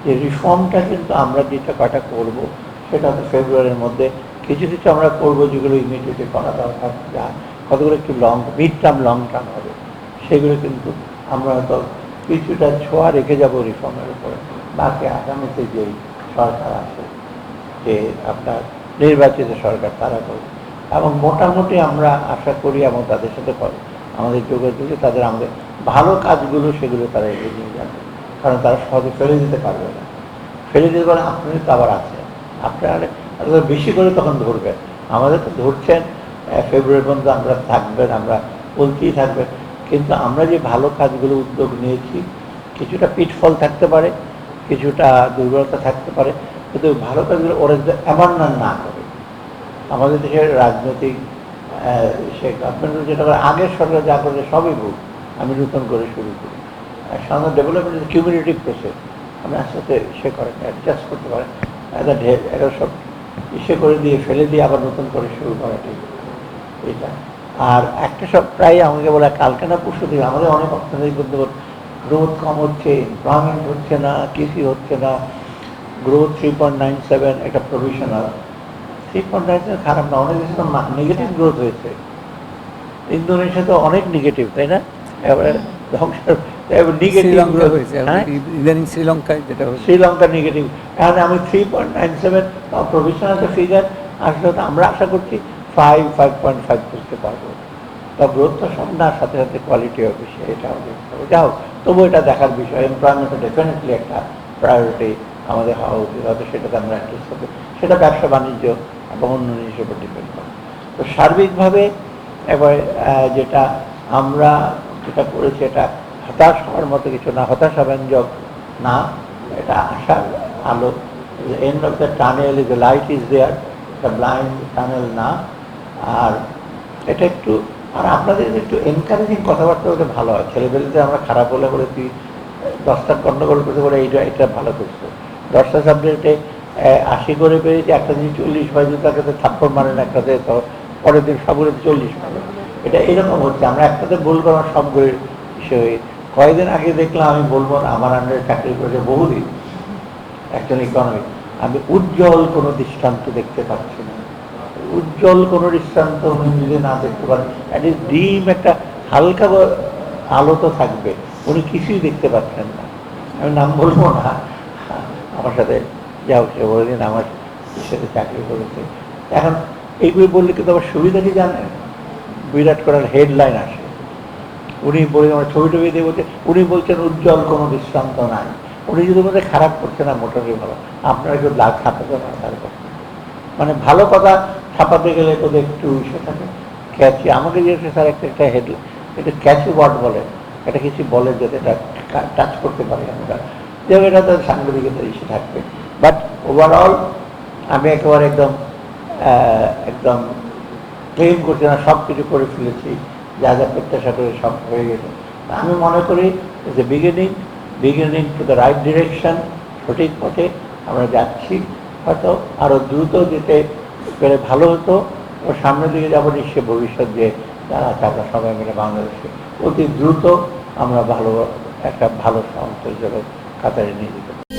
যে রিফর্মটা কিন্তু আমরা যেটা কটা করবো সেটা তো ফেব্রুয়ারির মধ্যে কিছু কিছু আমরা করবো যেগুলো ইমিডিয়েটলি করা দরকার, যা কতগুলো একটু মিড টার্ম লং টার্ম হবে, সেগুলো কিন্তু আমরা হয়তো কিছুটা ছোঁয়া রেখে যাবো রিফর্মের উপরে। বাকি আগামীতে যেই সরকার আছে, যে আপনার নির্বাচিত সরকার, তারা করবে। এবং মোটামুটি আমরা আশা করি এবং তাদের সাথে আমাদের যোগাযোগে তাদের আমাদের ভালো কাজগুলো সেগুলো তারা এগিয়ে নিয়ে যাবে, কারণ তারা সহজে ফেলে দিতে পারবে না। ফেলে দিতে পারে আপনি তো আবার আছেন, আপনারা বেশি করে তখন ধরবেন। আমাদের তো ধরছেন ফেব্রুয়ারি পর্যন্ত আমরা থাকবেন, আমরা বলতেই থাকবেন, কিন্তু আমরা যে ভালো কাজগুলো উদ্যোগ নিয়েছি, কিছুটা পিটফল থাকতে পারে, কিছুটা দুর্বলতা থাকতে পারে, কিন্তু ভালো কাজগুলো ওরা যদি অ্যাবান্ডন না করে। আমাদের দেশের রাজনৈতিক সে গভর্নমেন্ট যেটা করে, আগের সরকার যা করে সবই ভুল, আমি নতুন করে শুরু করি। সাধারণত ডেভেলপমেন্ট কিউমিউনিটিভ প্রসেস, আমি আস্তে আস্তে সে করেন অ্যাডজাস্ট করতে পারেন, এটা সব ইসে করে দিয়ে ফেলে দিয়ে আবার নতুন করে শুরু করা ঠিক এটা। আর একটা সব প্রায় আমাকে বলে কালকে না পরশু দিন আমাদের অনেক অর্থনৈতিক উদ্যোগ, গ্রোথ কম হচ্ছে, এমপ্লয়মেন্ট হচ্ছে না, কৃষি হচ্ছে না, গ্রোথ 3.97 একটা প্রভিশনাল। 3.97 খারাপ না, অনেক দেশে তো নেগেটিভ গ্রোথ হয়েছে। ইন্দোনেশিয়া তো অনেক নেগেটিভ, তাই না? এবারে শ্রীলঙ্কা নেগেটিভ। এখন আমি 3.97 প্রভিশনাল ফিগার আসলে তো আমরা আশা করছি 5.5 করতে পারবো। তা গ্রোথ তো সব না, সাথে সাথে কোয়ালিটিও বেশি, এটাও দেখতে হবে। যাও, তবু এটা দেখার বিষয়। এমপ্লয়মেন্ট ডেফিনেটলি একটা প্রায়োরিটি আমাদের হওয়া উচিত, হয়তো সেটাতে আমরা অ্যাড্রেস করতে, সেটা ব্যবসা বাণিজ্য এবং অন্য জিনিসের উপর ডিপেন্ড করে। তো সার্বিকভাবে এবার যেটা আমরা যেটা করেছি, এটা হতাশ হওয়ার মতো কিছু না, হতাশাব্যঞ্জক না, এটা আশার আলো। End of the tunnel is the light is there, the blind tunnel না। আর এটা একটু, আর আপনাদের একটু এনকারেজিং কথাবার্তা হলে ভালো হয়। ছেলেবেলাতে আমরা খারাপ হলে বলে তুই 10টা গন্ডগোল করতে বলে এটা ভালো করছো, 10টা সাবজেক্টে 80 করে পেয়েছি, একটা দিন 40 হয়, তাকে থাপ্পড় মারেন, একটাতে তো পরের দিন সবগুলো 40 মারেন। এটা এরকম হচ্ছে, আমরা একটাতে ভুল করলাম সবগুলো বিষয়। কয়েকদিন আগে দেখলাম, আমি বলবো না, আমার আন্ডারে চাকরি করেছে বহুদিন একজন ইকোনমিক, আমি উজ্জ্বল কোনো দৃষ্টান্ত দেখতে পাচ্ছি না। উজ্জ্বল কোনো দৃষ্টান্ত উনি যদি না দেখতে পারেন, অ্যাটলিস্ট ডিম একটা হালকা আলো তো থাকবে, উনি কিছুই দেখতে পাচ্ছেন না। আমি নাম বলবো না, আমার সাথে যাও সে বলে দিন আমার সাথে চাকরি করেছে। এখন এইগুলো বললে কিন্তু আমার সুবিধা কি জানেন, বিরাট করার হেডলাইন আসে। উনি বলে আমার ছবি টবি দিয়ে বলছে, উনি বলছেন উজ্জ্বল কোনো দৃষ্টান্ত নাই। উনি যদি মধ্যে খারাপ করছে না, মোটামুটি ভালো, আপনারা কেউ লাভ ছাপাতে না তার কথা। মানে ভালো কথা ছাপাতে গেলে তো একটু ইসে থাকে, ক্যাচি। আমাকে যেহেতু স্যার একটা হেডলাইন, এটা ক্যাচি ওয়ার্ড বলে, এটা কিছু বলে যাতে এটা টাচ করতে পারি আমরা, যেমন এটা তো সাংবাদিকতা ইসে থাকবে। বাট ওভারঅল আমি একেবারে একদম একদম ক্লেম করছি না, সব কিছু করে ফেলেছি, যা যা প্রত্যাশা করে সব হয়ে গেছে। আমি মনে করি যে beginning to the right direction, সঠিক পথে আমরা যাচ্ছি। হয়তো আরও দ্রুত যেতে পেরে ভালো হতো, ও সামনের দিকে যাবো নিশ্চয় ভবিষ্যৎ, যে যারা আমরা সবাই মিলে বাংলাদেশে অতি দ্রুত আমরা একটা ভালো অঞ্চল জগৎ কাতারে নিয়ে যেতে পারি।